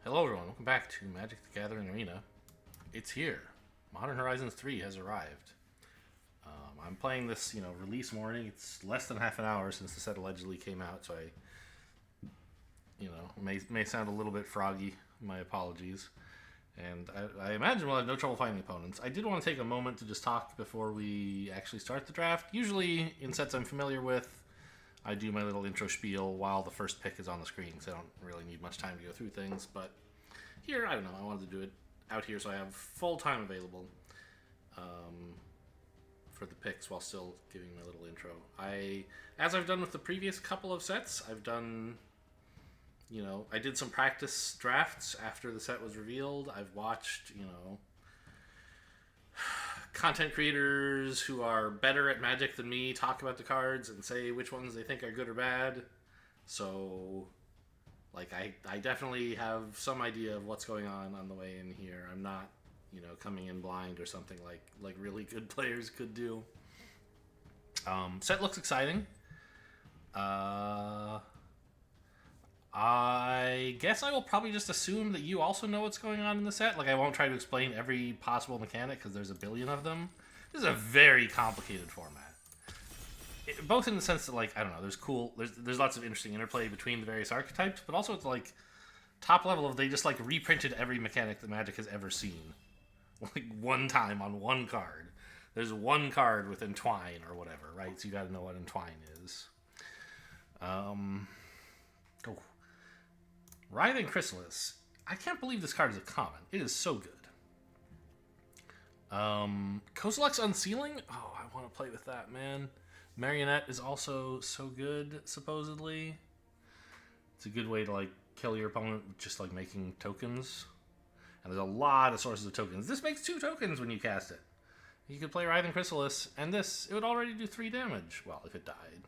Hello everyone, welcome back to Magic the Gathering Arena. It's here. Modern Horizons 3 has arrived. I'm playing this, release morning. It's less than half an hour since the set allegedly came out, so may sound a little bit froggy. My apologies. And I imagine we'll have no trouble finding opponents. I did want to take a moment to just talk before we actually start the draft. Usually, in sets I'm familiar with, I do my little intro spiel while the first pick is on the screen, because I don't really need much time to go through things. But here, I don't know, I wanted to do it out here so I have full time available for the picks while still giving my little intro. As I've done with the previous couple of sets, I've done, I did some practice drafts after the set was revealed. I've watched, content creators who are better at Magic than me talk about the cards and say which ones they think are good or bad. So, I definitely have some idea of what's going on the way in here. I'm not, coming in blind or something like really good players could do. Set looks exciting. I guess I will probably just assume that you also know what's going on in the set. I won't try to explain every possible mechanic because there's a billion of them. This is a very complicated format. Both in the sense that, I don't know, there's lots of interesting interplay between the various archetypes, but also it's top level of they just reprinted every mechanic that Magic has ever seen. One time on one card. There's one card with Entwine or whatever, right? So you gotta know what Entwine is. Writhing Chrysalis. I can't believe this card is a common. It is so good. Kozilek's Unsealing? Oh, I want to play with that, man. Marionette is also so good, supposedly. It's a good way to, kill your opponent with just, making tokens. And there's a lot of sources of tokens. This makes 2 tokens when you cast it. You could play Writhing Chrysalis, and it would already do 3 damage. Well, if it died.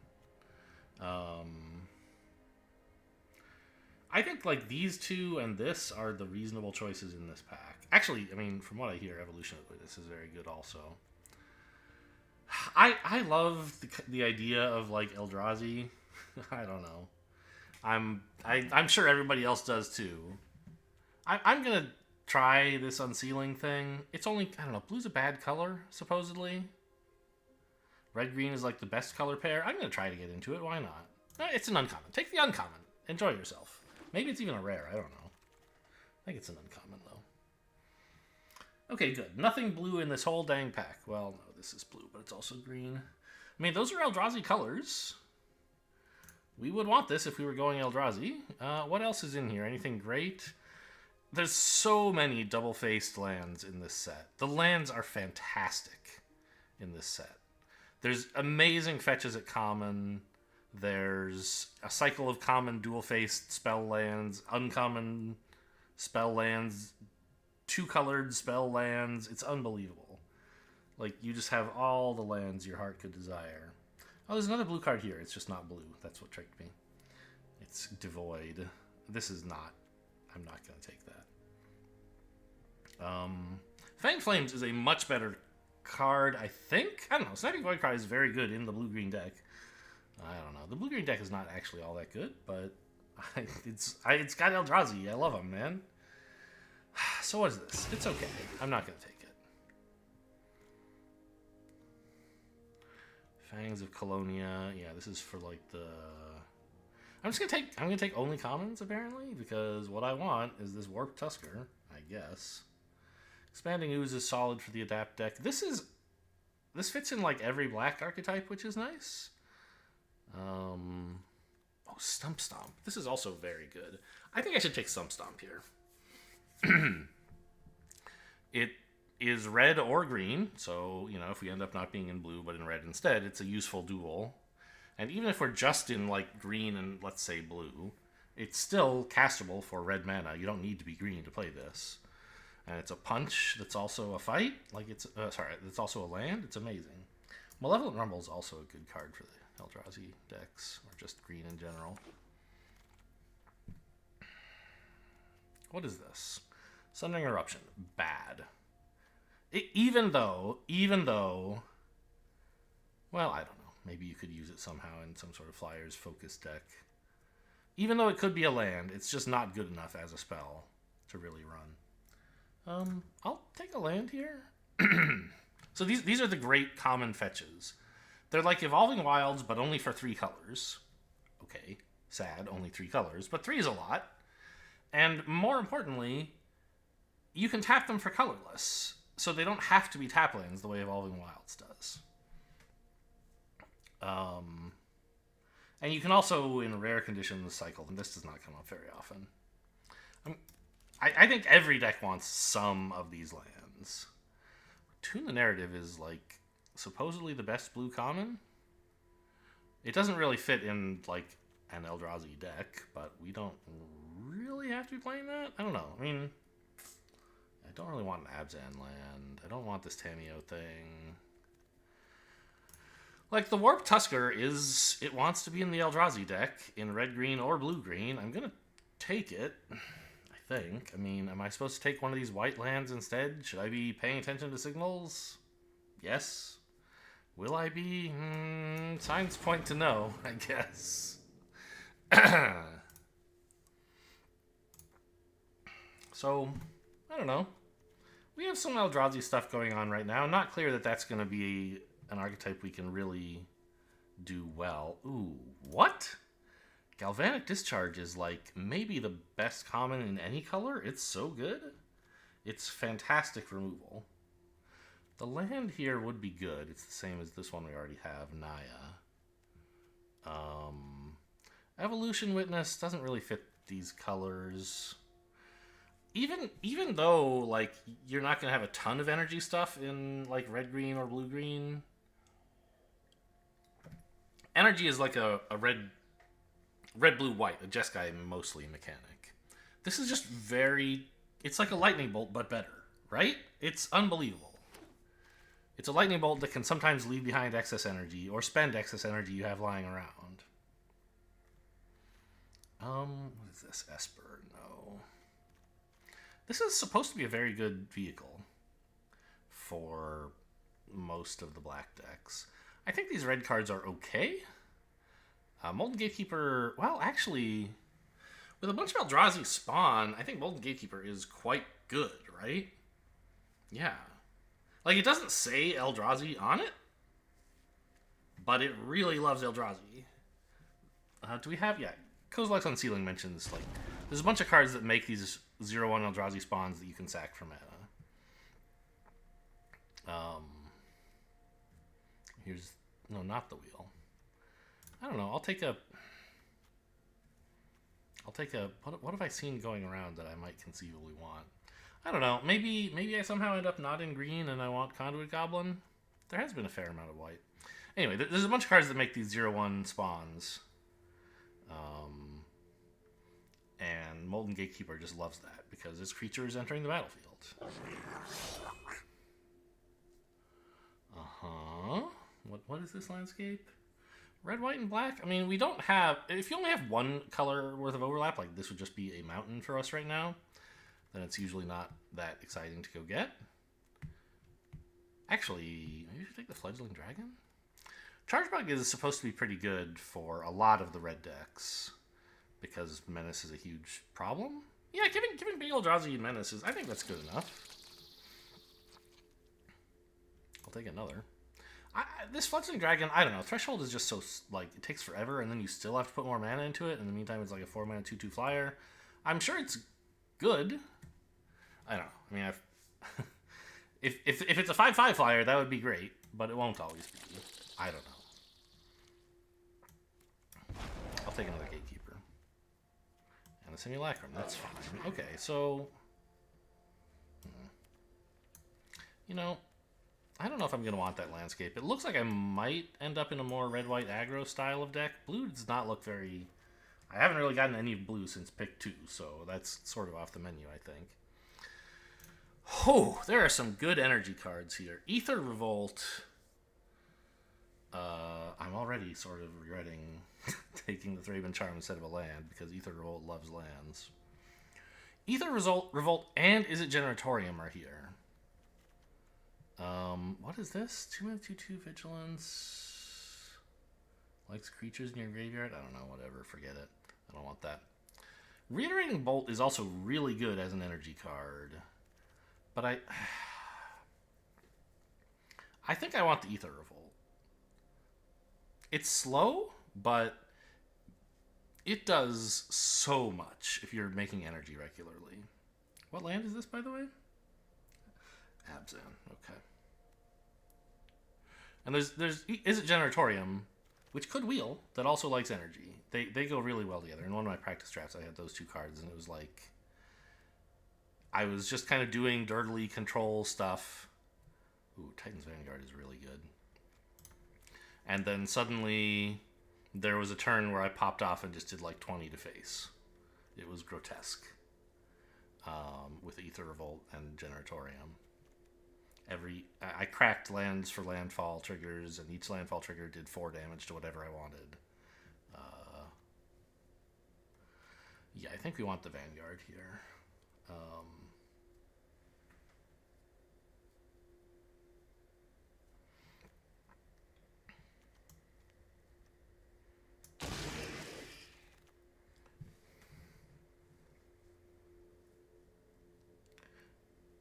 I think, these 2 and this are the reasonable choices in this pack. Actually, from what I hear, Evolution of this is very good also. I love the idea of, Eldrazi. I don't know. I'm sure everybody else does, too. I'm going to try this Unsealing thing. It's only, I don't know, blue's a bad color, supposedly. Red-green is, the best color pair. I'm going to try to get into it. Why not? It's an uncommon. Take the uncommon. Enjoy yourself. Maybe it's even a rare. I don't know. I think it's an uncommon, though. Okay, good. Nothing blue in this whole dang pack. Well, no, this is blue, but it's also green. Those are Eldrazi colors. We would want this if we were going Eldrazi. What else is in here? Anything great? There's so many double-faced lands in this set. The lands are fantastic in this set. There's amazing fetches at common. There's a cycle of common dual-faced spell lands, uncommon spell lands, 2-colored spell lands. It's unbelievable. You just have all the lands your heart could desire. Oh, there's another blue card here. It's just not blue. That's what tricked me. It's devoid. This is not. I'm not going to take that. Fang Flames is a much better card, I think. I don't know. Sniping Void Cry is very good in the blue-green deck. I don't know. The blue-green deck is not actually all that good, but it's got Eldrazi. I love him, man. So what is this? It's okay. I'm not going to take it. Fangs of Colonia. Yeah, this is for the... I'm gonna take only commons, apparently, because what I want is this Warped Tusker, I guess. Expanding Ooze is solid for the Adapt deck. This fits in every black archetype, which is nice. Oh, Stump Stomp. This is also very good. I think I should take Stump Stomp here. It is red or green, so, if we end up not being in blue but in red instead, it's a useful duel. And even if we're just in, green and, let's say, blue, it's still castable for red mana. You don't need to be green to play this. And it's a punch that's also a fight. That's also a land. It's amazing. Malevolent Rumble is also a good card for the Eldrazi decks, or just green in general. What is this? Sundering Eruption. Bad. Even though, well, I don't know. Maybe you could use it somehow in some sort of Flyers focused deck. Even though it could be a land, it's just not good enough as a spell. to really run. I'll take a land here. So these are the great common fetches. They're like Evolving Wilds, but only for 3 colors. Okay, sad, only 3 colors, but 3 is a lot. And more importantly, you can tap them for colorless, so they don't have to be tap lands the way Evolving Wilds does. And you can also, in rare conditions, cycle them. This does not come up very often. I think every deck wants some of these lands. Tune the Narrative is, like, supposedly the best blue common. It doesn't really fit in, like, an Eldrazi deck, but we don't really have to be playing that? I don't know. I mean, I don't really want an Abzan land. I don't want this Tameo thing. Like, the Warp Tusker it wants to be in the Eldrazi deck, in red-green or blue-green. I'm gonna take it, I think. I mean, am I supposed to take one of these white lands instead? Should I be paying attention to signals? Yes. Will I be? Signs point to no, I guess. So, I don't know. We have some Eldrazi stuff going on right now. Not clear that that's going to be an archetype we can really do well. Ooh, what? Galvanic Discharge is like maybe the best common in any color. It's so good. It's fantastic removal. The land here would be good. It's the same as this one we already have, Naya. Evolution Witness doesn't really fit these colors. Even though, like, you're not going to have a ton of energy stuff in, like, red-green or blue-green. Energy is like a red-blue-white, a Jeskai mostly mechanic. This is just it's like a lightning bolt, but better, right? It's unbelievable. It's a lightning bolt that can sometimes leave behind excess energy, or spend excess energy you have lying around. What is this? Esper? No. This is supposed to be a very good vehicle for most of the black decks. I think these red cards are okay. Molten Gatekeeper, well, actually, with a bunch of Eldrazi spawn, I think Molten Gatekeeper is quite good, right? Yeah. Like, it doesn't say Eldrazi on it, but it really loves Eldrazi. Do we have... Yeah, Kozilek's Unsealing mentions, like, there's a bunch of cards that make these 0/1 Eldrazi spawns that you can sack for mana. Here's... No, not the wheel. I don't know, I'll take a... What have I seen going around that I might conceivably want? I don't know. Maybe I somehow end up not in green and I want Conduit Goblin. There has been a fair amount of white. Anyway, there's a bunch of cards that make these 0/1 spawns. And Molten Gatekeeper just loves that because this creature is entering the battlefield. What is this landscape? Red, white, and black? I mean, we don't have... If you only have one color worth of overlap, like this would just be a mountain for us right now, then it's usually not that exciting to go get. Actually, maybe we should take the Fledgling Dragon? Chargebug is supposed to be pretty good for a lot of the red decks, because Menace is a huge problem. Yeah, giving big Eldrazi Menace is... I think that's good enough. I'll take another. This Fledgling Dragon, I don't know. Threshold is just so, like, it takes forever, and then you still have to put more mana into it. In the meantime, it's like a 4-mana 2/2 flyer. I'm sure it's good. I don't know. I mean, if it's a 5/5 flyer, that would be great, but it won't always be. I don't know. I'll take another Gatekeeper. And a Simulacrum. That's fine. Okay, so... You know... I don't know if I'm going to want that landscape. It looks like I might end up in a more red-white aggro style of deck. Blue does not look very... I haven't really gotten any blue since pick 2, so that's sort of off the menu, I think. Oh, there are some good energy cards here. Aether Revolt. I'm already sort of regretting taking the Thraben Charm instead of a land, because Aether Revolt loves lands. Aether Revolt and Is It Generatorium are here. What is this? 2/2 Vigilance. Likes creatures in your graveyard? I don't know, whatever. Forget it. I don't want that. Reiterating Bolt is also really good as an energy card. But I think I want the Ether Revolt. It's slow, but it does so much if you're making energy regularly. What land is this, by the way? Abzan, okay. And there's Izzet Generatorium, which could wheel, that also likes energy. They go really well together. In one of my practice drafts, I had those two cards, and it was like I was just kind of doing dirtily control stuff. Ooh, Titan's Vanguard is really good. And then suddenly there was a turn where I popped off and just did like 20 to face. It was grotesque. With Ether Revolt and Generatorium. I cracked lands for landfall triggers, and each landfall trigger did 4 damage to whatever I wanted. Yeah, I think we want the Vanguard here.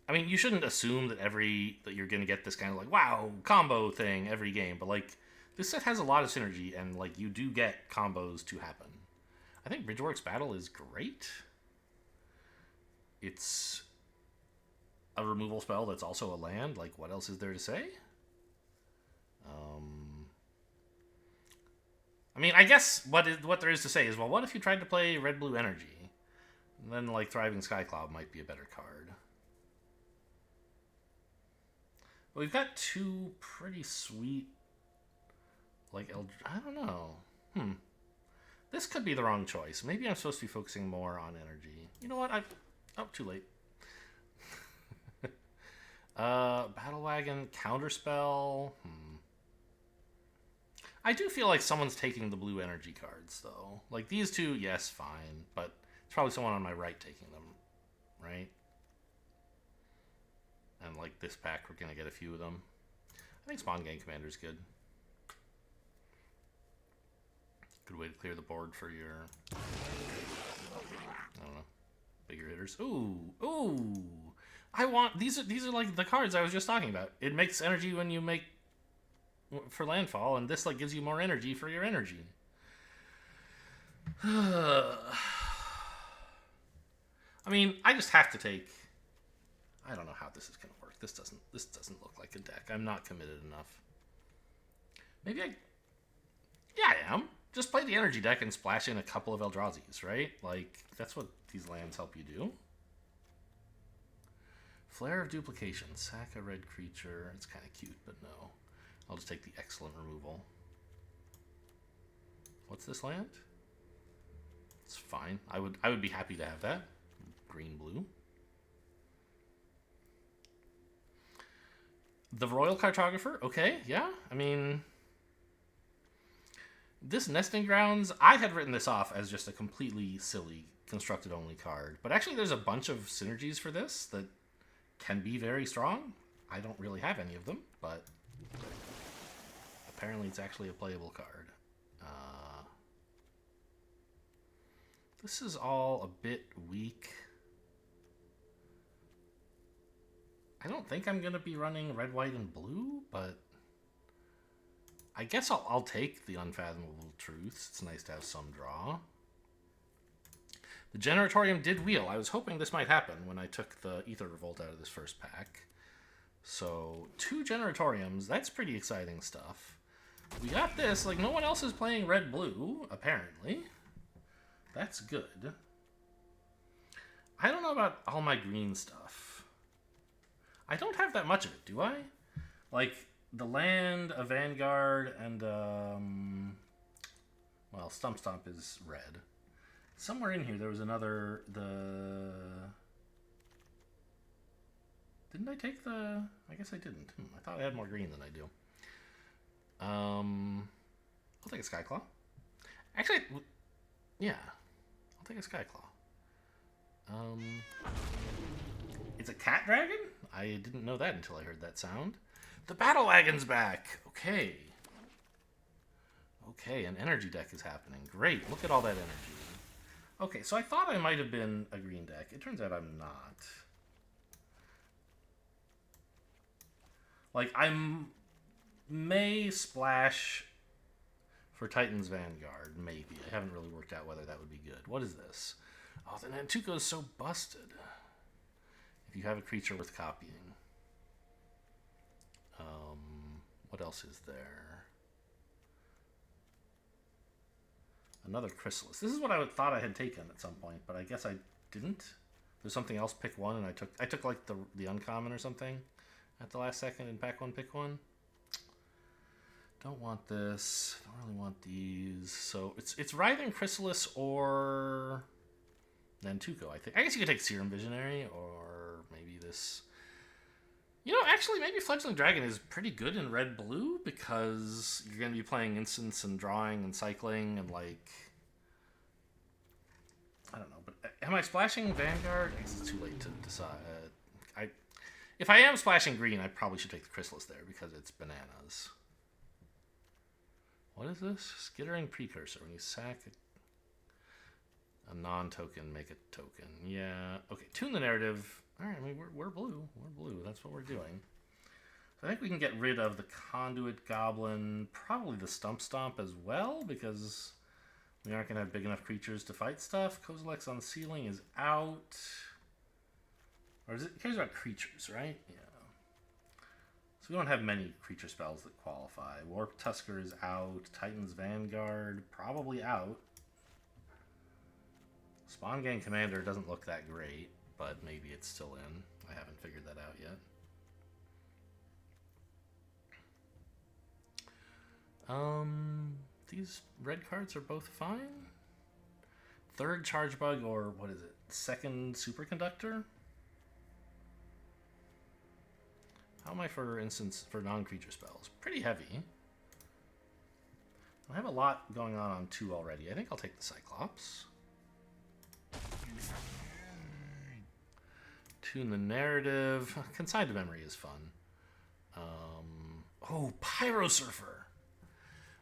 I mean, you shouldn't assume that you're gonna get this kind of like wow combo thing every game, but like this set has a lot of synergy, and like you do get combos to happen. I think Bridgeworks Battle is great. It's a removal spell that's also a land. Like, what else is there to say? I mean, I guess what there is to say is, well, what if you tried to play red-blue energy? And then, like, Thriving Skycloud might be a better card. But we've got two pretty sweet, like, I don't know. This could be the wrong choice. Maybe I'm supposed to be focusing more on energy. You know what? Oh, too late. Battle Wagon, Counterspell. I do feel like someone's taking the blue energy cards, though. Like, these two, yes, fine. But it's probably someone on my right taking them, right? And, like, this pack, we're going to get a few of them. I think Spawn Gang Commander's good. Good way to clear the board for your, I don't know, bigger hitters. Ooh. I want, these are like the cards I was just talking about. It makes energy when you make for landfall, and this like gives you more energy for your energy. I mean, I just have to take, I don't know how this is going to work. This doesn't look like a deck. I'm not committed enough. Maybe yeah, I am. Just play the energy deck and splash in a couple of Eldrazi's, right? Like, that's what these lands help you do. Flare of Duplication. Sack a red creature. It's kind of cute, but no. I'll just take the excellent removal. What's this land? It's fine. I would be happy to have that. Green-blue. The Royal Cartographer. Okay, yeah. I mean, this Nesting Grounds, I had written this off as just a completely silly constructed only card. But actually there's a bunch of synergies for this that can be very strong. I don't really have any of them, but apparently it's actually a playable card. This is all a bit weak. I don't think I'm going to be running red, white, and blue, but I guess I'll take the Unfathomable Truths. It's nice to have some draw. The Generatorium did wheel. I was hoping this might happen when I took the Ether Revolt out of this first pack. So, 2 Generatoriums. That's pretty exciting stuff. We got this. Like, no one else is playing red-blue, apparently. That's good. I don't know about all my green stuff. I don't have that much of it, do I? Like, the land, a Vanguard, and, well, Stump Stomp is red. Somewhere in here there was another, didn't I take the, I guess I didn't. I thought I had more green than I do. I'll take a Skyclaw. Actually, yeah, I'll take a Skyclaw. It's a cat dragon? I didn't know that until I heard that sound. The Battle Wagon's back. Okay. Okay, an energy deck is happening. Great. Look at all that energy. Okay, so I thought I might have been a green deck. It turns out I'm not. Like, I may splash for Titan's Vanguard, maybe. I haven't really worked out whether that would be good. What is this? Oh, the Nantuko is so busted. If you have a creature worth copying. What else is there? Another Chrysalis. This is what I thought I had taken at some point, but I guess I didn't. There's something else. Pick one, and I took like the uncommon or something at the last second in pack one. Pick one. Don't want this. Don't really want these. So it's Writhing Chrysalis or Nantuko. I think. I guess you could take Serum Visionary or maybe this. You know, actually, maybe Fledgling Dragon is pretty good in red-blue because you're going to be playing instants and drawing and cycling and, like... I don't know, but am I splashing Vanguard? I guess it's too late to decide. If I am splashing green, I probably should take the Chrysalis there because it's bananas. What is this? Skittering Precursor. When you sack a non-token, make a token. Yeah. Okay, tune the narrative... Alright, I mean, we're blue. We're blue. That's what we're doing. So I think we can get rid of the Conduit Goblin, probably the Stump Stomp as well, because we aren't going to have big enough creatures to fight stuff. Kozilek's Unsealing is out. Or is it cares about creatures, right? Yeah. So we don't have many creature spells that qualify. Warp Tusker is out. Titan's Vanguard, probably out. Spawn Gang Commander doesn't look that great, but maybe it's still in. I haven't figured that out yet. These red cards are both fine. Third Charge Bug, or what is it? Second Superconductor? How am I, for instance, for non-creature spells? Pretty heavy. I have a lot going on 2 already. I think I'll take the Cyclops. Tune the narrative. Consign to Memory is fun. Oh, Pyro Surfer.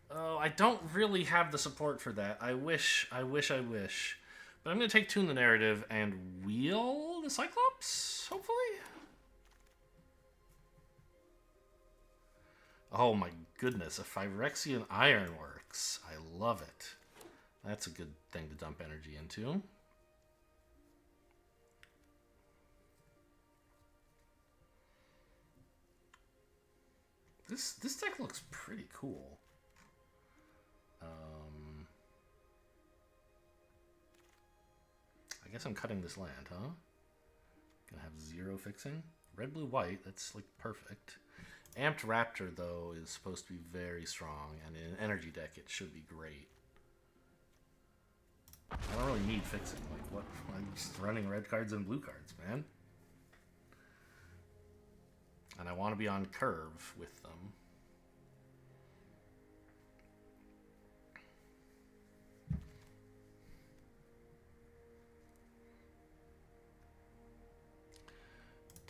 Oh, I don't really have the support for that. I wish. But I'm going to take Tune the Narrative and wheel the Cyclops, hopefully. Oh my goodness, a Phyrexian Ironworks. I love it. That's a good thing to dump energy into. This deck looks pretty cool. I guess I'm cutting this land, huh? Gonna have 0 fixing. Red, blue, white, that's like perfect. Amped Raptor, though, is supposed to be very strong, and in an energy deck it should be great. I don't really need fixing. Like, what? I'm just running red cards and blue cards, man. And I want to be on curve with them.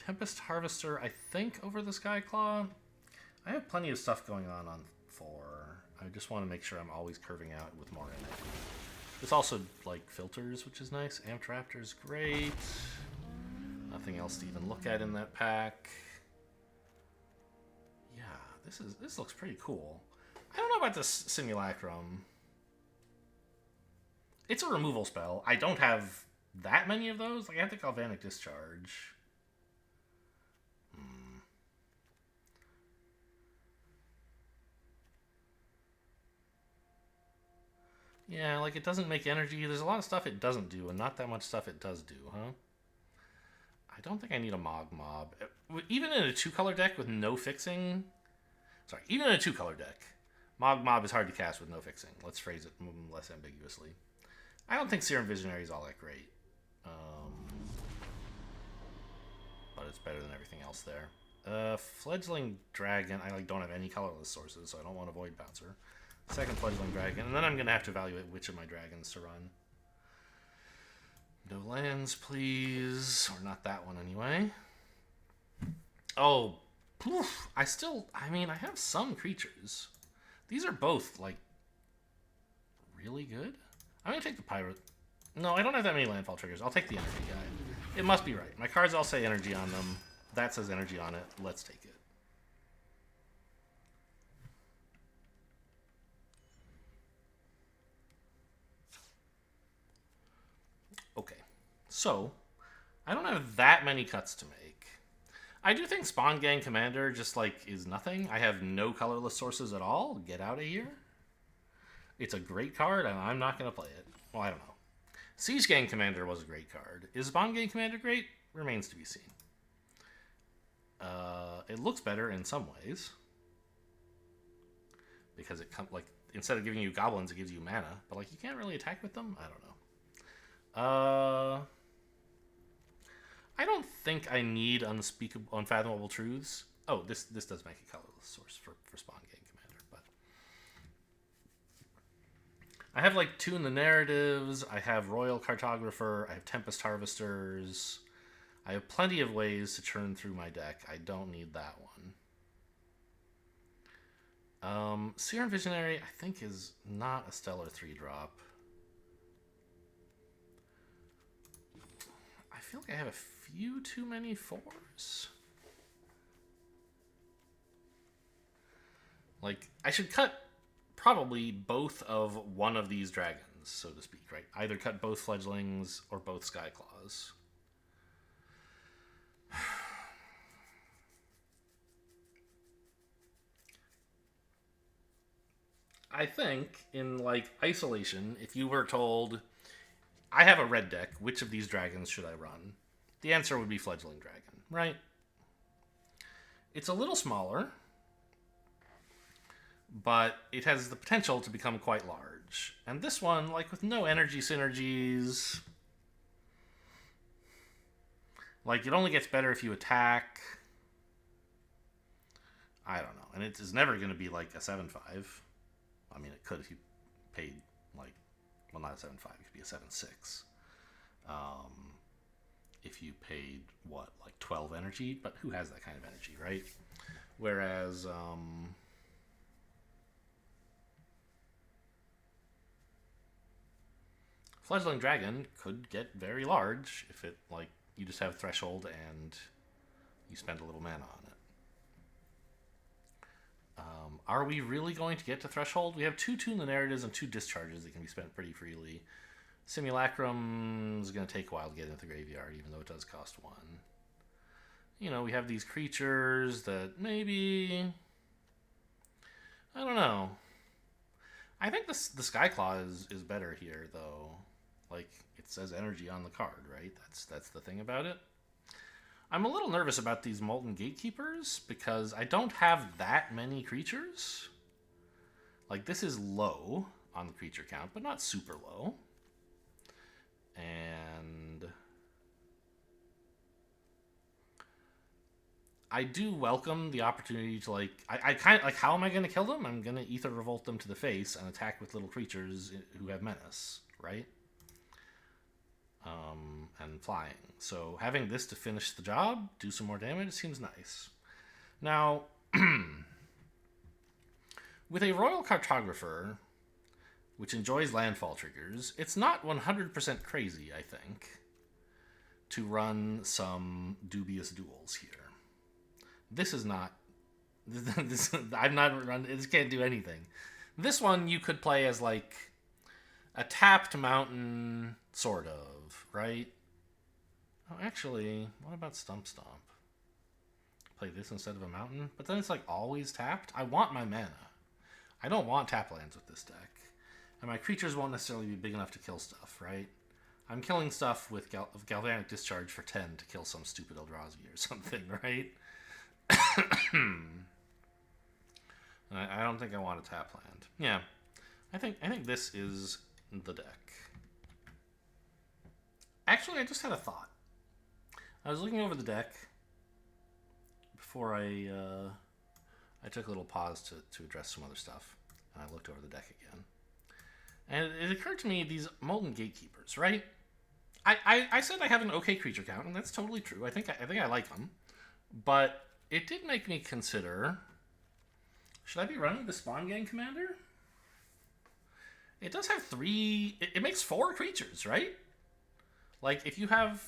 Tempest Harvester, I think, over the Skyclaw. I have plenty of stuff going on 4. I just want to make sure I'm always curving out with more energy. This also, like, filters, which is nice. Amped Raptor's great. Nothing else to even look at in that pack. Yeah, this looks pretty cool. I don't know about this Simulacrum. It's a removal spell. I don't have that many of those. Like, I have the Galvanic Discharge. Yeah, like, it doesn't make energy. There's a lot of stuff it doesn't do, and not that much stuff it does do, huh? I don't think I need a Mog Mob. Even in a 2-color deck with no fixing... Sorry, even in a 2-color deck, Mog Mob is hard to cast with no fixing. Let's phrase it less ambiguously. I don't think Serum Visionary is all that great. But it's better than everything else there. Fledgling Dragon, I don't have any colorless sources, so I don't want to Void Bouncer. Second Fledgling Dragon, and then I'm going to have to evaluate which of my dragons to run. No lands, please. Or not that one, anyway. Oh, poof. I have some creatures. These are both, like, really good. I'm going to take the Pirate. No, I don't have that many landfall triggers. I'll take the energy guy. It must be right. My cards all say energy on them. That says energy on it. Let's take it. Okay. So, I don't have that many cuts to make. I do think Spawn Gang Commander just, like, is nothing. I have no colorless sources at all. Get out of here. It's a great card, and I'm not going to play it. Well, I don't know. Siege Gang Commander was a great card. Is Spawn Gang Commander great? Remains to be seen. It looks better in some ways. Because it comes, like, instead of giving you goblins, it gives you mana. But, like, you can't really attack with them? I don't know. I don't think I need unfathomable truths. Oh, this does make a colorless source for Spawn Gang Commander, but I have like 2 in the narratives. I have Royal Cartographer. I have Tempest Harvesters. I have plenty of ways to churn through my deck. I don't need that one. Serum Visionary, I think, is not a stellar 3-drop. I feel like I have a few too many 4s. Like, I should cut probably both of one of these dragons, so to speak, right? Either cut both fledglings or both Skyclaws. I think in, like, isolation, if you were told, I have a red deck, which of these dragons should I run? The answer would be Fledgling Dragon, right? It's a little smaller, but it has the potential to become quite large. And this one, like, with no energy synergies, like, it only gets better if you attack. I don't know. And it is never going to be, like, a 7-5. I mean, it could if you paid, like, well, not a 7-5. It could be a 7-6. If you paid, what, like 12 energy? But who has that kind of energy, right? Whereas, Fledgling Dragon could get very large if it, like, you just have Threshold and you spend a little mana on it. Are we really going to get to Threshold? We have 2 Tune the Narratives and 2 Discharges that can be spent pretty freely. Simulacrum is going to take a while to get into the graveyard, even though it does cost 1. You know, we have these creatures that maybe... I don't know. I think the Skyclaw is better here, though. Like, it says energy on the card, right? That's the thing about it. I'm a little nervous about these Molten Gatekeepers because I don't have that many creatures. Like, this is low on the creature count, but not super low. And I do welcome the opportunity to, like, I kind of, like, how am I going to kill them? I'm going to Ether Revolt them to the face and attack with little creatures who have menace, right? And flying. So having this to finish the job, do some more damage, seems nice. Now, with a Royal Cartographer, which enjoys landfall triggers, it's not 100% crazy, I think, to run some dubious duels here. This is not... I'm not run. This can't do anything. This one you could play as, like, a tapped mountain, sort of, right? Oh, actually, what about Stump Stomp? Play this instead of a mountain? But then it's, like, always tapped? I want my mana. I don't want tap lands with this deck. And my creatures won't necessarily be big enough to kill stuff, right? I'm killing stuff with Galvanic Discharge for 10 to kill some stupid Eldrazi or something, right? I don't think I want a tap land. Yeah. I think this is the deck. Actually, I just had a thought. I was looking over the deck before I took a little pause to address some other stuff. And I looked over the deck again. And it occurred to me, these Molten Gatekeepers, right? I said I have an okay creature count, and that's totally true. I think I like them. But it did make me consider, should I be running the Spawn Gang Commander? It does have 3... It makes 4 creatures, right? Like, if you have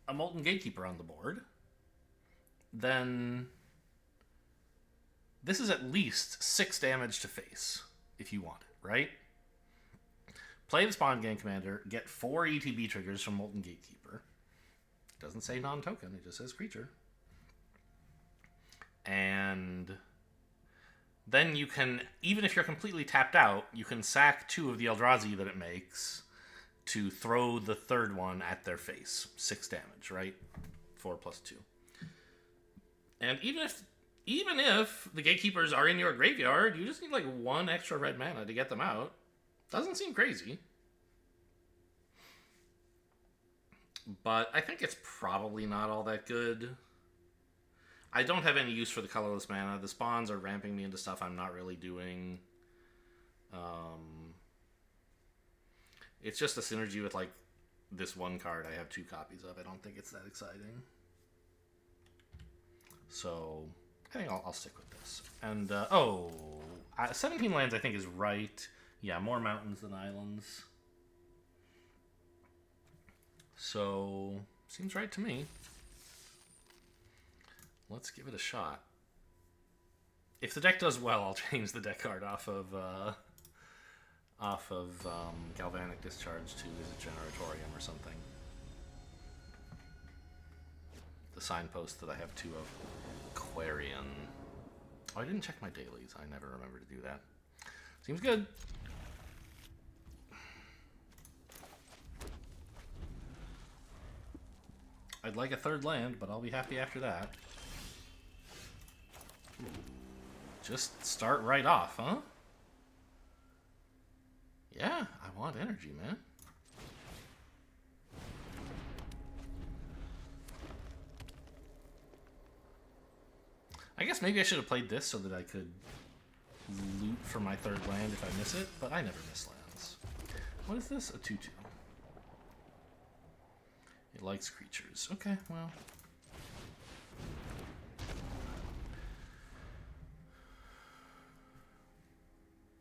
a Molten Gatekeeper on the board, then this is at least 6 damage to face, if you want it, right? Play the Spawn Gang Commander, get 4 ETB triggers from Molten Gatekeeper. It doesn't say non-token, it just says creature. And then you can, even if you're completely tapped out, you can sack 2 of the Eldrazi that it makes to throw the third one at their face. 6 damage, right? 4 plus 2. And even if the Gatekeepers are in your graveyard, you just need like 1 extra red mana to get them out. Doesn't seem crazy. But I think it's probably not all that good. I don't have any use for the colorless mana. The spawns are ramping me into stuff I'm not really doing. It's just a synergy with like this one card I have 2 copies of. I don't think it's that exciting. So I think I'll stick with this. And 17 lands I think is right. Yeah, more mountains than islands. So seems right to me. Let's give it a shot. If the deck does well, I'll change the deck card off of Galvanic Discharge to is it Generatorium or something. The signpost that I have 2 of. Aquarian. Oh, I didn't check my dailies. I never remember to do that. Seems good. I'd like a 3rd land, but I'll be happy after that. Just start right off, huh? Yeah, I want energy, man. I guess maybe I should have played this so that I could loot for my 3rd land if I miss it, but I never miss lands. What is this? A 2/2. It likes creatures. Okay, well.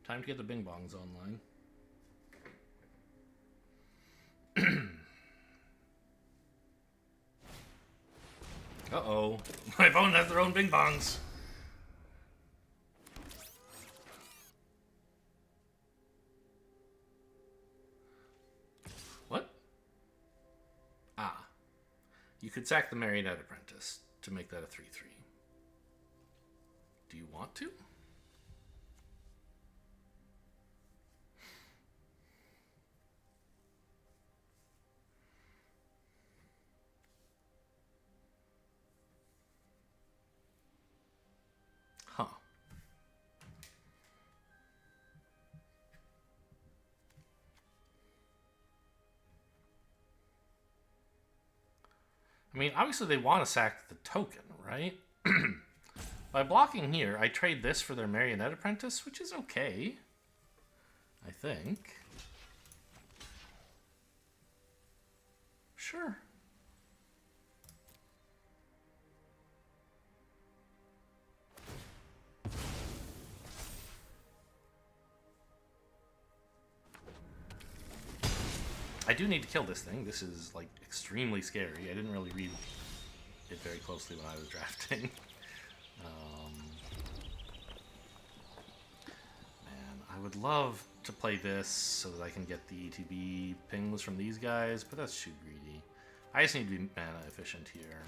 Time to get the Bing Bongs online. Uh-oh. My phone has their own Bing Bongs. What? Ah. You could sack the Marionette Apprentice to make that a 3/3. Do you want to? Huh. I mean, obviously they want to sack the token, right? By blocking here, I trade this for their Marionette Apprentice, which is okay. I think. Sure. I do need to kill this thing. This is, like, extremely scary. I didn't really read it very closely when I was drafting. Man, I would love to play this so that I can get the ETB pings from these guys, but that's too greedy. I just need to be mana efficient here.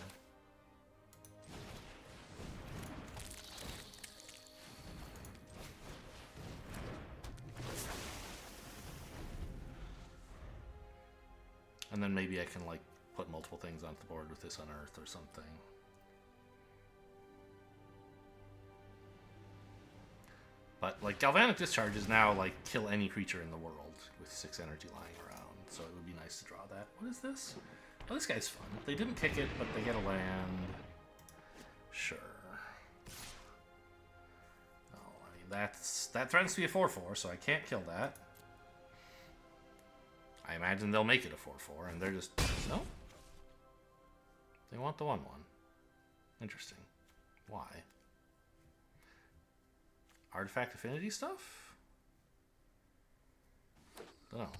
And then maybe I can, like, put multiple things onto the board with this Unearth or something. But, like, Galvanic Discharge is now, like, kill any creature in the world with 6 energy lying around. So it would be nice to draw that. What is this? Oh, this guy's fun. They didn't kick it, but they get a land. Sure. Oh, I mean, that threatens to be a 4/4, so I can't kill that. I imagine they'll make it a 4/4, and they're just... No? They want the 1/1. Interesting. Why? Artifact affinity stuff? Dunno.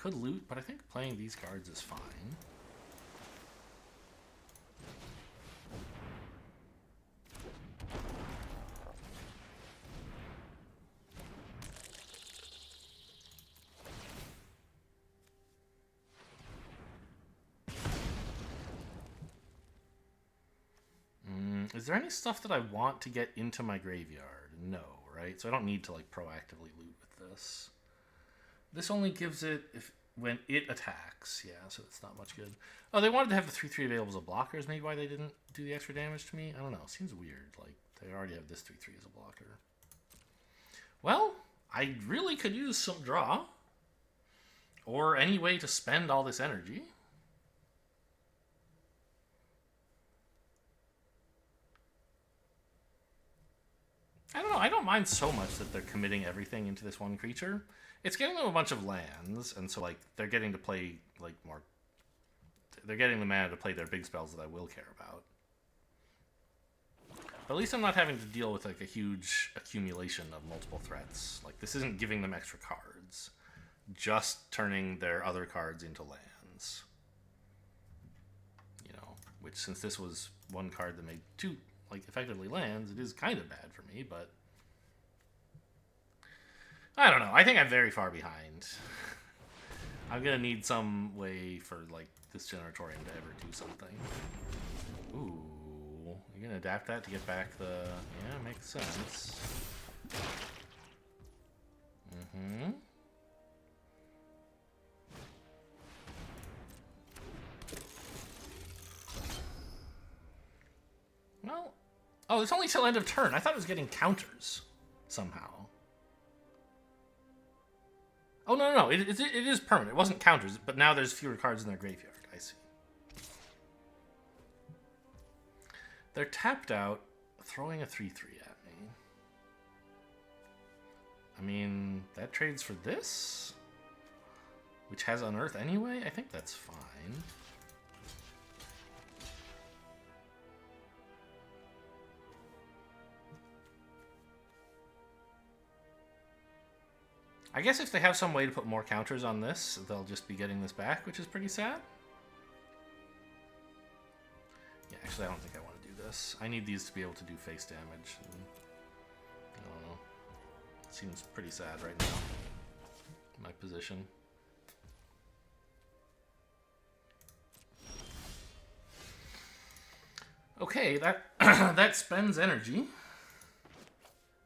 could loot, but I think playing these cards is fine. Is there any stuff that I want to get into my graveyard? No, right? So I don't need to like proactively loot with this. This only gives it when it attacks. Yeah, so it's not much good. Oh, they wanted to have the 3/3 available as a blocker. Is maybe why they didn't do the extra damage to me? I don't know. Seems weird. Like, they already have this 3/3 as a blocker. Well, I really could use some draw. Or any way to spend all this energy. I don't know. I don't mind so much that they're committing everything into this one creature. It's getting them a bunch of lands, and so like they're getting to play like more. They're getting the mana to play their big spells that I will care about. But at least I'm not having to deal with like a huge accumulation of multiple threats. Like this isn't giving them extra cards, just turning their other cards into lands. You know, which since this was one card that made two like effectively lands, it is kind of bad for me, but I don't know. I think I'm very far behind. I'm gonna need some way for like this Generatorium to ever do something. Ooh, you're gonna adapt that to get back the yeah, makes sense. Mm-hmm. Well, oh, it's only till end of turn. I thought it was getting counters somehow. Oh, no. It is permanent. It wasn't counters, but now there's fewer cards in their graveyard. I see. They're tapped out, throwing a 3/3 at me. I mean, that trades for this? Which has Unearth anyway? I think that's fine. I guess if they have some way to put more counters on this, they'll just be getting this back, which is pretty sad. Yeah, actually, I don't think I want to do this. I need these to be able to do face damage. And, I don't know. It seems pretty sad right now. My position. Okay, that that spends energy.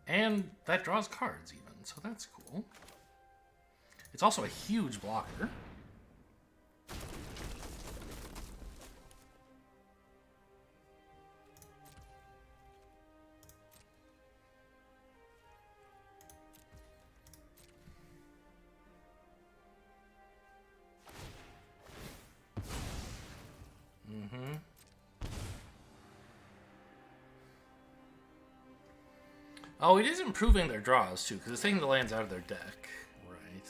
And that draws cards even, so that's cool. It's also a huge blocker. Mm-hmm. Oh, it is improving their draws, too, because it's taking the lands out of their deck. Right.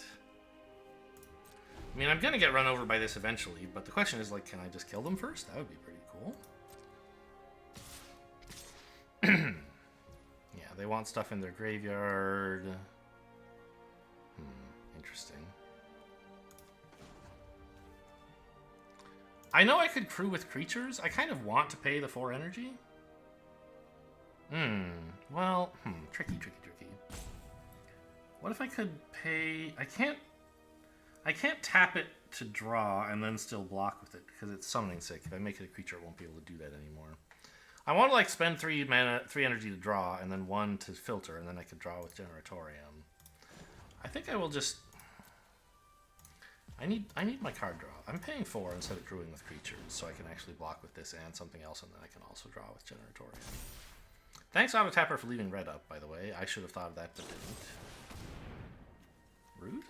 I mean, I'm going to get run over by this eventually, but the question is, like, can I just kill them first? That would be pretty cool. Yeah, they want stuff in their graveyard. Interesting. I know I could crew with creatures. I kind of want to pay the 4 energy. Well, tricky. What if I could pay... I can't tap it to draw and then still block with it because it's summoning sick. If I make it a creature, I won't be able to do that anymore. I want to like spend 3 energy to draw and then 1 to filter, and then I could draw with Generatorium. I think I will just... I need my card draw. I'm paying 4 instead of crewing with creatures, so I can actually block with this and something else, and then I can also draw with Generatorium. Thanks, Auto Tapper, for leaving red up, by the way. I should have thought of that, but didn't. Rude?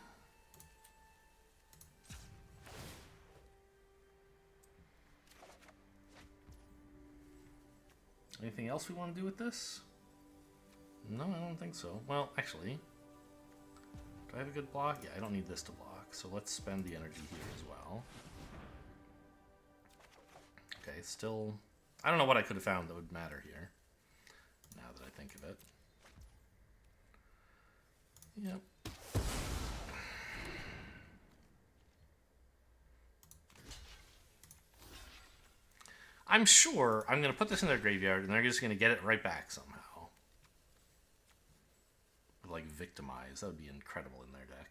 Anything else we want to do with this? No, I don't think so. Well, actually, do I have a good block? Yeah, I don't need this to block, so let's spend the energy here as well. Okay, still... I don't know what I could have found that would matter here, now that I think of it. Yep. I'm sure I'm going to put this in their graveyard, and they're just going to get it right back somehow. Like, victimize. That would be incredible in their deck.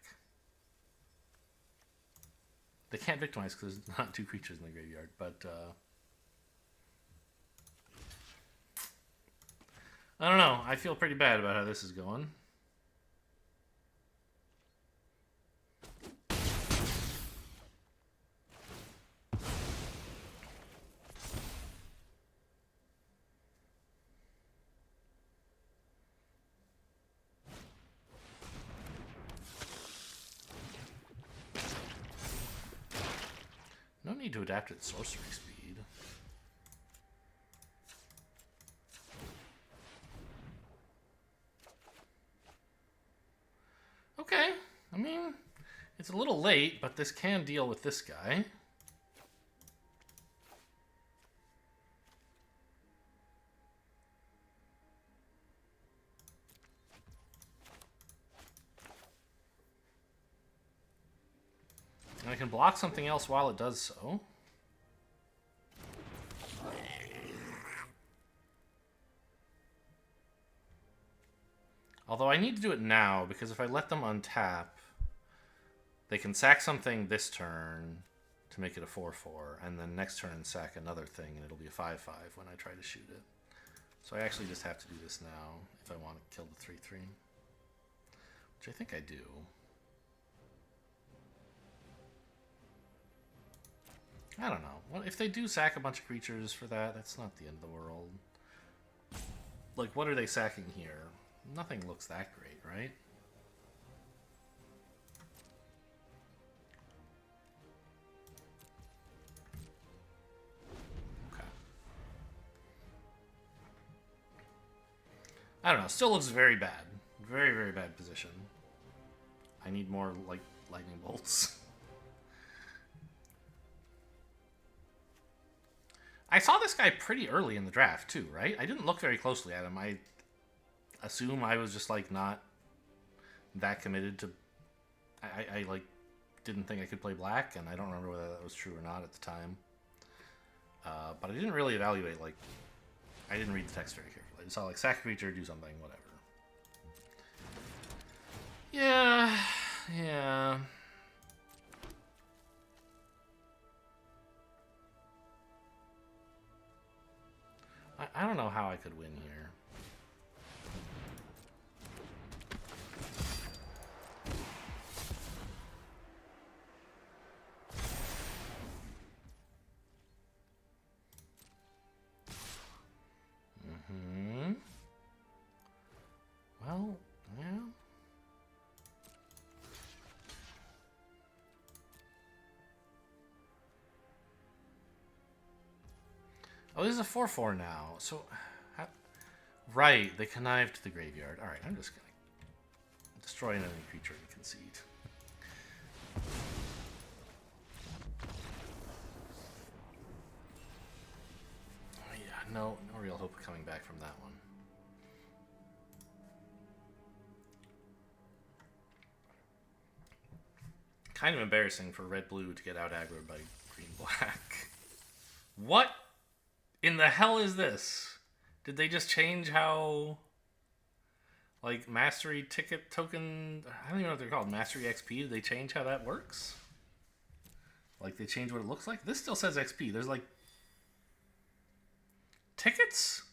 They can't victimize because there's not 2 creatures in the graveyard, but... I don't know. I feel pretty bad about how this is going. No need to adapt its sorcery speed. Okay, I mean, it's a little late, but this can deal with this guy. And I can block something else while it does so. Although I need to do it now, because if I let them untap, they can sack something this turn to make it a 4-4, and then next turn sack another thing, and it'll be a 5-5 when I try to shoot it. So I actually just have to do this now if I want to kill the 3-3. Which I think I do. I don't know. Well, if they do sack a bunch of creatures for that, that's not the end of the world. Like, what are they sacking here? Nothing looks that great, right? Okay. I don't know. Still looks very bad. Very, very bad position. I need more, like, lightning bolts. I saw this guy pretty early in the draft, too, right? I didn't look very closely at him. I assume I was just, like, not that committed to... I like, didn't think I could play black, and I don't remember whether that was true or not at the time. But I didn't really evaluate, like... I didn't read the text very carefully. I just saw, like, sack a creature, do something, whatever. Yeah. I don't know how I could win here. Well, yeah. Oh, this is a 4-4 now. So, right, they connived to the graveyard. Alright, I'm just gonna destroy an enemy creature and concede. Oh, yeah, no real hope of coming back from that one. Kind of embarrassing for red-blue to get out aggroed by green-black. What in the hell is this? Did they just change how, like, mastery ticket token, I don't even know what they're called, mastery XP, did they change how that works? Like, they changed what it looks like? This still says XP. There's, like, tickets?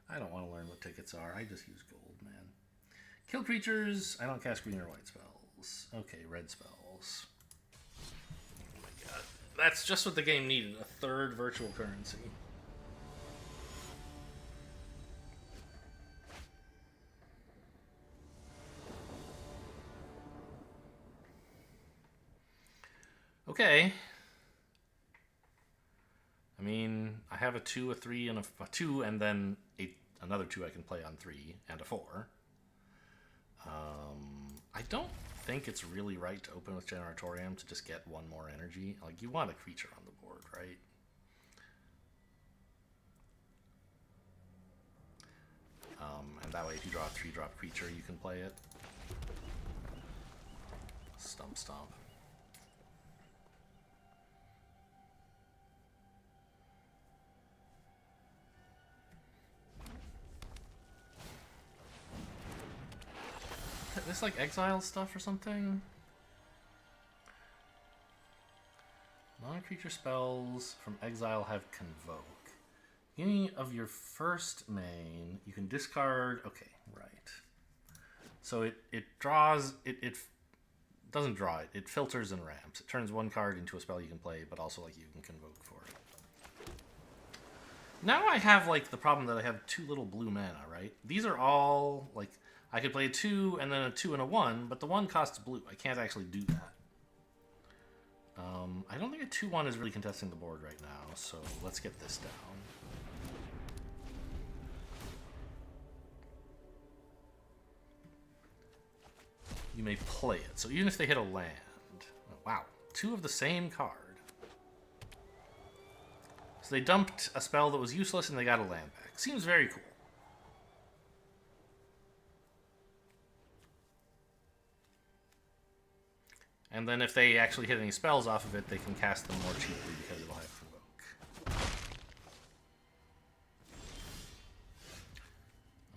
I don't want to learn what tickets are. I just use gold, man. Kill creatures. I don't cast green or white spells. Okay, red spells. Oh my god. That's just what the game needed. A third virtual currency. Okay. I mean, I have a 2, a 3, and a 2, and then another 2 I can play on 3, and a 4. I don't think it's really right to open with Generatorium to just get 1 more energy. Like, you want a creature on the board, right? And that way, if you draw a 3-drop creature, you can play it. Stomp, stomp. this like exile stuff or something? Non-creature spells from exile have Convoke. Beginning of your first main, you can discard... Okay, right. So it draws... It doesn't draw it. It filters and ramps. It turns one card into a spell you can play, but also like you can Convoke for it. Now I have like the problem that I have 2 little blue mana, right? These are all like... I could play a 2 and then a 2 and a 1, but the 1 costs blue. I can't actually do that. I don't think a 2-1 is really contesting the board right now, so let's get this down. You may play it. So even if they hit a land... Oh, wow. 2 of the same card. So they dumped a spell that was useless and they got a land back. Seems very cool. And then if they actually hit any spells off of it, they can cast them more cheaply because it'll have Provoke.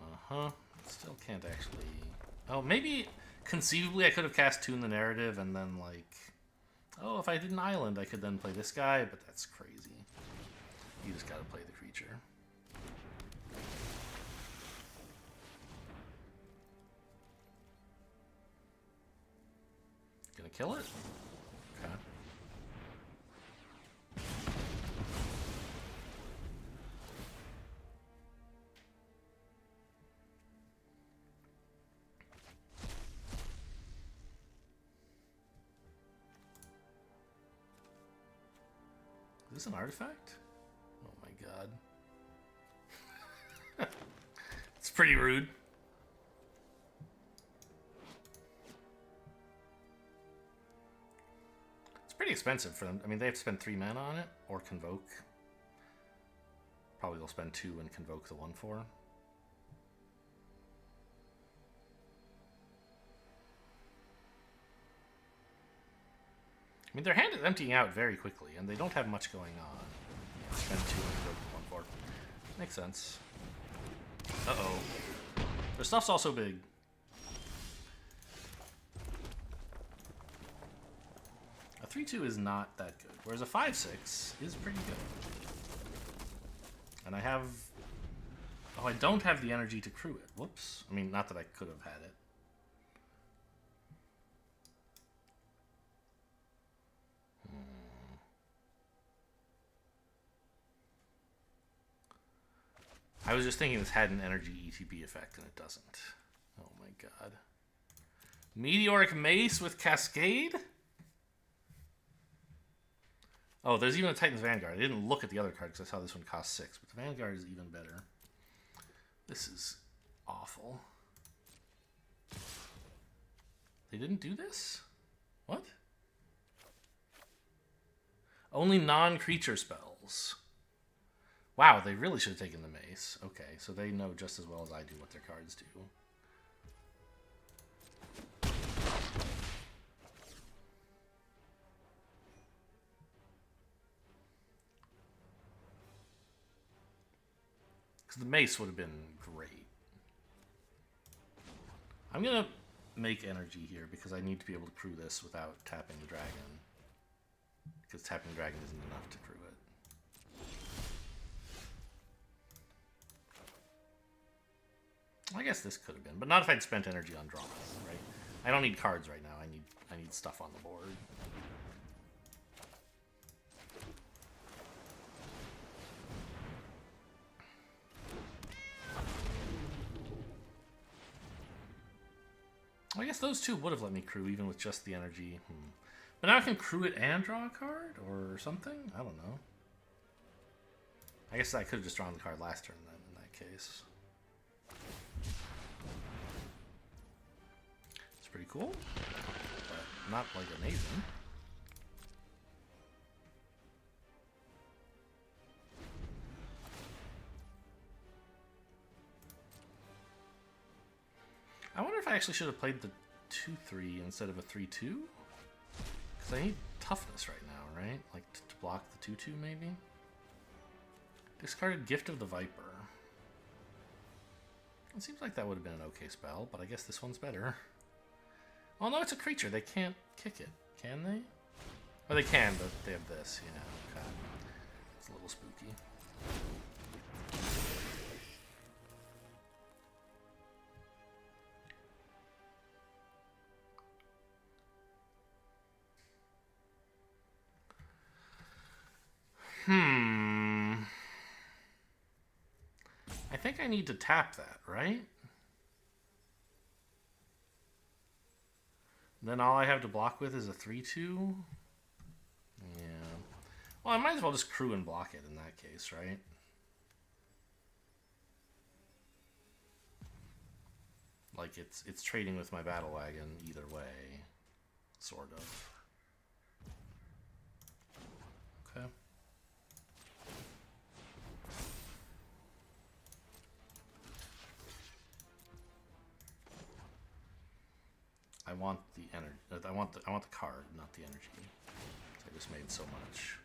Uh-huh. Still can't actually... Oh, maybe conceivably I could have cast 2 in the narrative and then like... Oh, if I did an island, I could then play this guy, but that's crazy. You just gotta play the creature. Gonna kill it? Okay. Is this an artifact? Oh my god. It's pretty rude. Pretty expensive for them. I mean, they have to spend 3 mana on it, or Convoke. Probably they'll spend 2 and Convoke the 1/4. I mean, their hand is emptying out very quickly, and they don't have much going on. Yeah, spend 2 and Convoke the 1/4. Makes sense. Uh-oh. Their stuff's also big. A 3/2 is not that good, whereas a 5/6 is pretty good. And I have... Oh, I don't have the energy to crew it. Whoops. I mean, not that I could have had it. I was just thinking this had an energy ETB effect, and it doesn't. Oh my god. Meteoric Mace with Cascade? Oh, there's even a Titan's Vanguard. I didn't look at the other card because I saw this one cost 6, but the Vanguard is even better. This is awful. They didn't do this? What? Only non-creature spells. Wow, they really should have taken the Mace. Okay, so they know just as well as I do what their cards do. Because the Mace would have been great. I'm going to make energy here because I need to be able to crew this without tapping the dragon. Because tapping the dragon isn't enough to crew it. I guess this could have been, but not if I'd spent energy on draws, right? I don't need cards right now. I need stuff on the board. I guess those two would have let me crew even with just the energy. But now I can crew it and draw a card or something? I don't know. I guess I could have just drawn the card last turn then in that case. It's pretty cool, but not like amazing. I wonder if I actually should have played the 2/3 instead of a 3/2? Because I need toughness right now, right? Like to block the 2/2 maybe? Discarded Gift of the Viper. It seems like that would have been an okay spell, but I guess this one's better. Oh no, it's a creature. They can't kick it, can they? Or they can, but they have this, you know. Okay. It's a little spooky. I think I need to tap that, right? Then all I have to block with is a 3/2. Yeah. Well, I might as well just crew and block it in that case, right? Like it's trading with my battle wagon either way, sort of. Okay. I want the energy. I want the card, not the energy. I just made so much.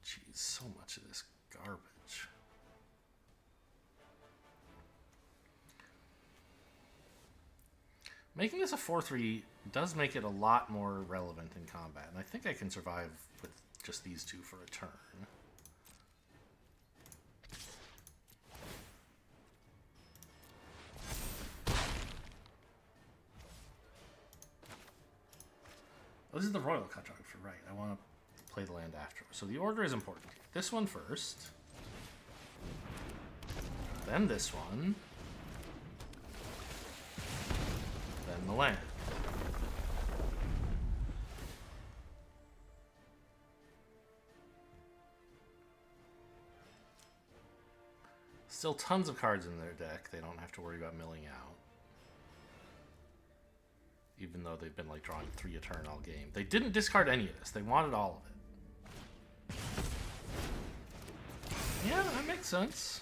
Jeez, so much of this garbage. Making this a 4/3 does make it a lot more relevant in combat, and I think I can survive with just these two for a turn. Oh, this is the Royal Cartographer, right? I want to play the land after. So the order is important here. This one first. Then this one. Then the land. Still tons of cards in their deck. They don't have to worry about milling out. Even though they've been like drawing 3 a turn all game. They didn't discard any of this. They wanted all of it. Yeah, that makes sense.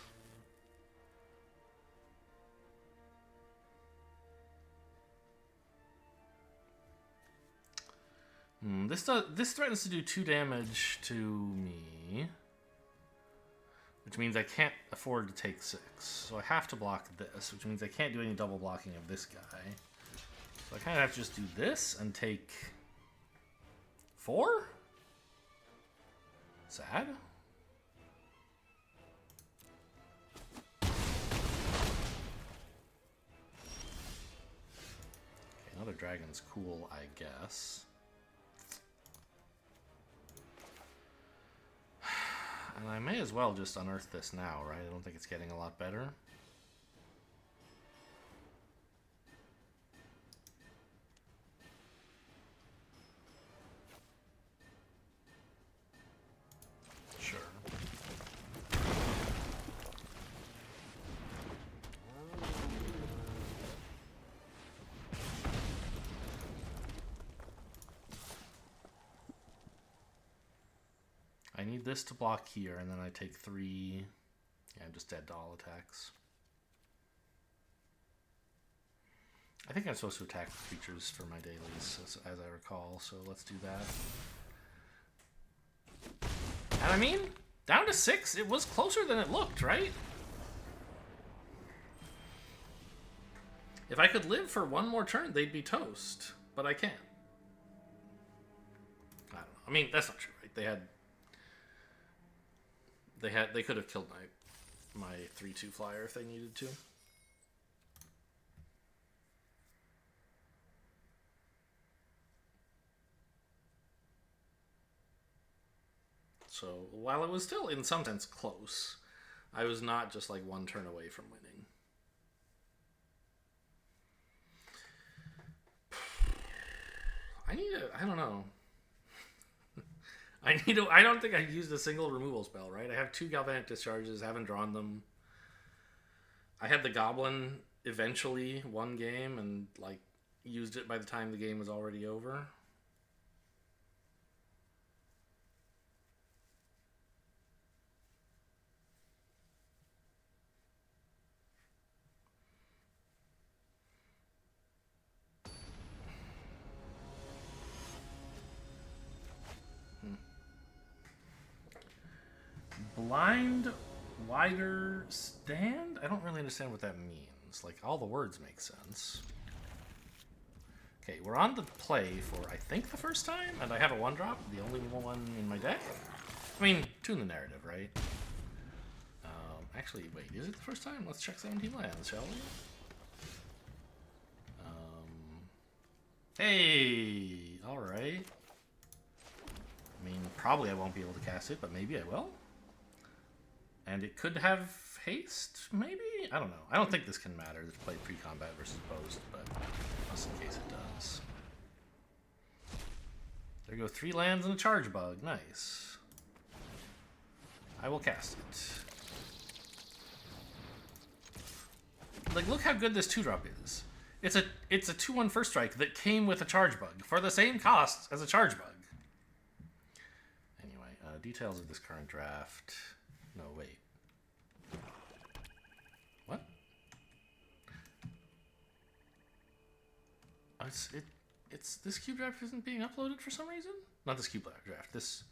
This threatens to do 2 damage to me. Which means I can't afford to take 6. So I have to block this, which means I can't do any double blocking of this guy. So I kind of have to just do this and take 4? Sad. Okay, another dragon's cool, I guess. And I may as well just unearth this now, right? I don't think it's getting a lot better. Sure. I need this to block here, and then I take 3. Yeah, I'm just dead to all attacks. I think I'm supposed to attack creatures for my dailies, as I recall, so let's do that. And I mean, down to 6, it was closer than it looked, right? If I could live for one more turn, they'd be toast, but I can't. I don't know. I mean, that's not true, right? They could have killed my 3/2 flyer if they needed to. So while it was still in some sense close, I was not just like one turn away from winning. I don't know. I don't think I used a single removal spell, right? I have 2 Galvanic Discharges, haven't drawn them. I had the Goblin eventually one game and like used it by the time the game was already over. Blind wider stand? I don't really understand what that means. Like, all the words make sense. Okay, we're on the play for, I think, the first time, and I have a 1-drop, the only one in my deck. I mean, 2 in the narrative, right? Actually, wait, is it the first time? Let's check 17 lands, shall we? Hey! Alright. I mean, probably I won't be able to cast it, but maybe I will. And it could have haste, maybe? I don't know. I don't think this can matter to play pre-combat versus post, but just in case it does. There go 3 lands and a charge bug. Nice. I will cast it. Like, look how good this 2-drop is. It's a 2/1 first strike that came with a charge bug for the same cost as a charge bug. Anyway, details of this current draft. No, wait. What? It's this cube draft isn't being uploaded for some reason? Not this cube draft. This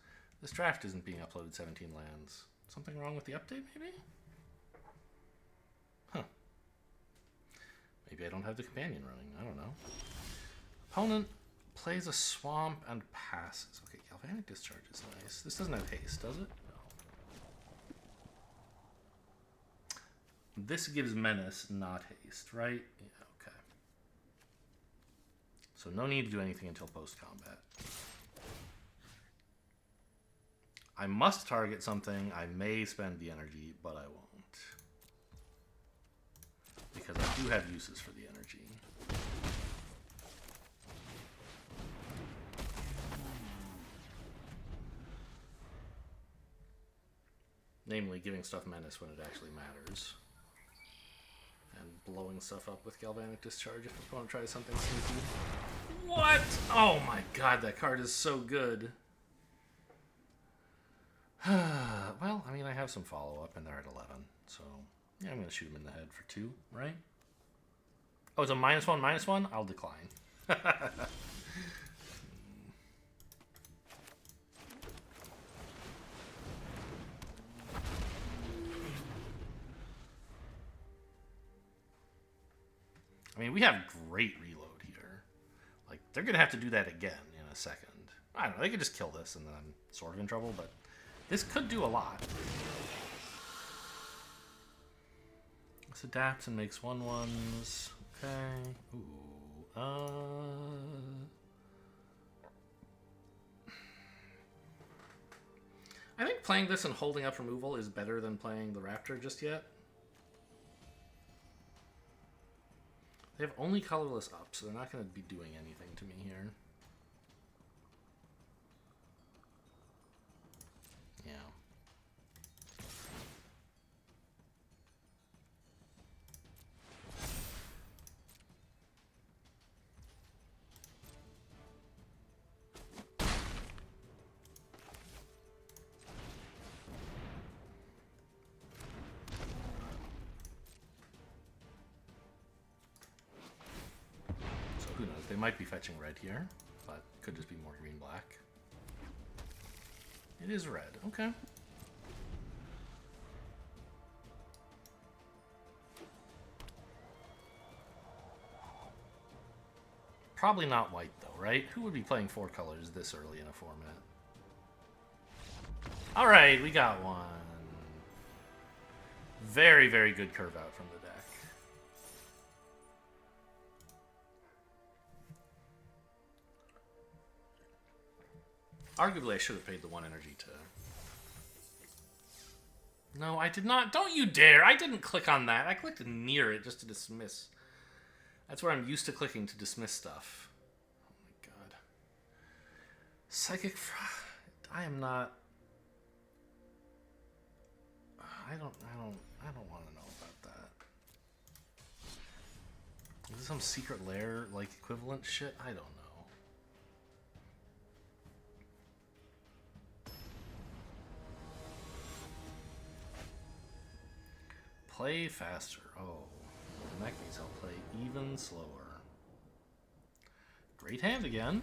draft isn't being uploaded 17 lands. Something wrong with the update, maybe? Huh. Maybe I don't have the companion running. I don't know. Opponent plays a swamp and passes. Okay, Galvanic Discharge is nice. This doesn't have haste, does it? No. This gives menace, not haste, right? Yeah, okay. So no need to do anything until post-combat. I must target something. I may spend the energy, but I won't. Because I do have uses for the energy. Namely, giving stuff menace when it actually matters. And blowing stuff up with Galvanic Discharge if the opponent tries something sneaky. What? Oh my god, that card is so good. Well, I mean, I have some follow-up and they're at 11, so yeah, I'm going to shoot him in the head for 2, right? Oh, it's a -1/-1? I'll decline. I mean, we have great reload here. Like, they're going to have to do that again in a second. I don't know, they could just kill this and then I'm sort of in trouble, but this could do a lot. This adapts and makes 1/1s. Okay. Ooh. I think playing this and holding up removal is better than playing the Raptor just yet. They have only colorless up, so they're not going to be doing anything to me here. Yeah. Who knows? They might be fetching red here, but could just be more green-black. It is red. Okay. Probably not white, though, right? Who would be playing 4 colors this early in a format? All right, we got one. Very, very good curve out from the deck. Arguably, I should have paid the 1 energy to... No, I did not. Don't you dare. I didn't click on that. I clicked near it just to dismiss. That's where I'm used to clicking to dismiss stuff. Oh my god. Psychic... I am not... I don't want to know about that. Is this some secret lair, like, equivalent shit? I don't know. Play faster. Oh, in that case, I'll play even slower. Great hand again.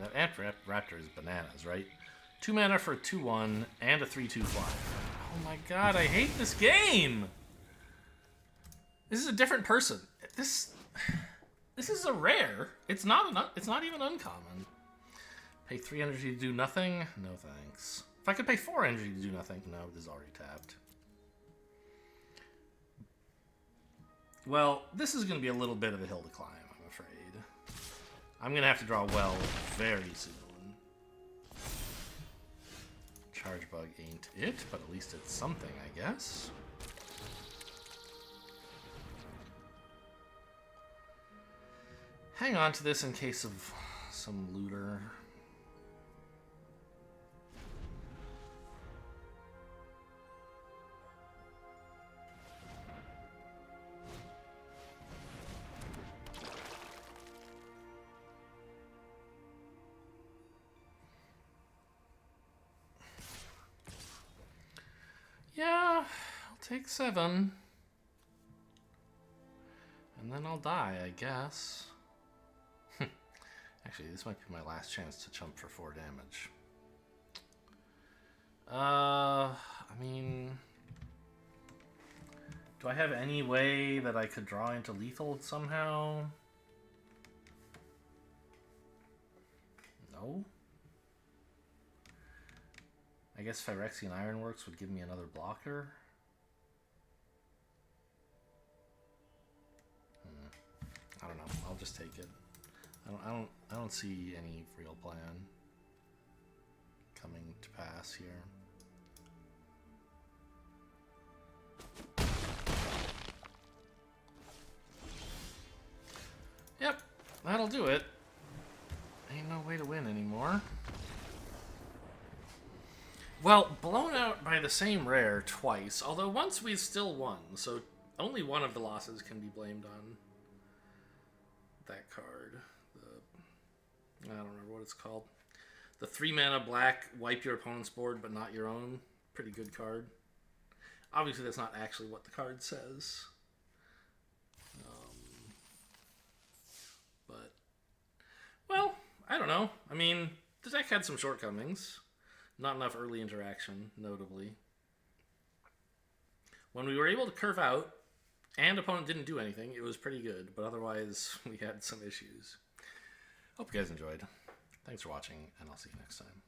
That Raptor is bananas, right? 2 mana for a 2/1 and a 3/2 flyer. Oh my god, I hate this game! This is a different person. This is a rare. It's not even uncommon. Pay 3 energy to do nothing? No thanks. If I could pay 4 energy to do nothing, no, it is already tapped. Well, this is going to be a little bit of a hill to climb, I'm afraid. I'm going to have to draw well very soon. Charge Bug ain't it, but at least it's something, I guess. Hang on to this in case of some looter. Yeah, I'll take 7. And then I'll die, I guess. Actually, this might be my last chance to chump for 4 damage. I mean... Do I have any way that I could draw into lethal somehow? No? I guess Phyrexian Ironworks would give me another blocker. I don't know. I'll just take it. I don't see any real plan coming to pass here. Yep, that'll do it. Ain't no way to win anymore. Well, blown out by the same rare twice, although once we still won, so only one of the losses can be blamed on that card. I don't remember what it's called. The 3 mana black, wipe your opponent's board but not your own. Pretty good card. Obviously that's not actually what the card says. But, well, I don't know. I mean, the deck had some shortcomings. Not enough early interaction, notably. When we were able to curve out, and opponent didn't do anything, it was pretty good, but otherwise we had some issues. Hope you guys enjoyed. Thanks for watching, and I'll see you next time.